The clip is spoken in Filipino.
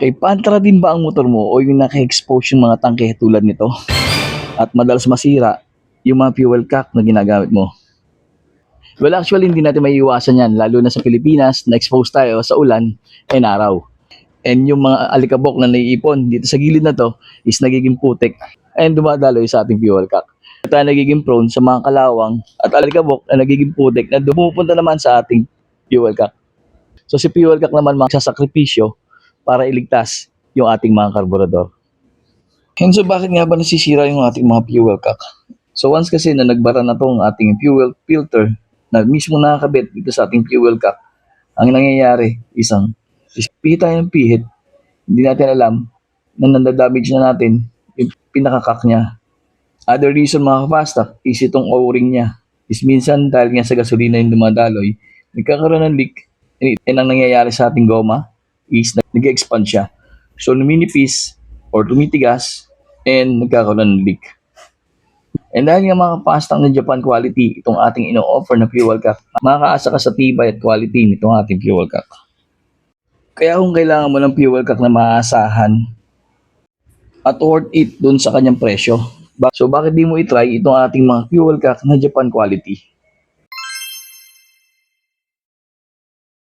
Kay pantra din ba ang motor mo o yung naka-expose yung mga tangke tulad nito? At madalas masira yung mga fuel cap na ginagamit mo? Well, actually, hindi natin maiiwasan yan, lalo na sa Pilipinas, na-expose tayo sa ulan and araw. And yung mga alikabok na naiipon dito sa gilid na to is nagiging putik and dumadaloy sa ating fuel cap. At tayo nagiging prone sa mga kalawang at alikabok na nagiging putik na dumupunta naman sa ating fuel cap. So si fuel cap naman magsasakripisyo para iligtas yung ating mga karburador. And so bakit nga ba nasisira yung ating mga fuel cap? So once kasi na nagbara na tong ating fuel filter na mismo nakakabit dito sa ating fuel cap, ang nangyayari is pihit tayo ng pihit, hindi natin alam na nandadamage na natin yung pinakakak niya. Other reason mga kapastak is itong o-ring niya. Is minsan dahil nga sa gasolina yung dumadaloy, nagkakaroon ng leak and ang nangyayari sa ating goma is nag-expand siya. So luminipis or tumitigas and nagkakaroon ng leak. And dahil nga mga kapastak na Japan quality itong ating ino-offer na fuel cap, makakaasa ka sa tibay at quality nitong ating fuel cap. Kaya kung kailangan mo ng fuel cap na maaasahan at worth it dun sa kanyang presyo, so bakit di mo itry itong ating mga fuel cap na Japan quality?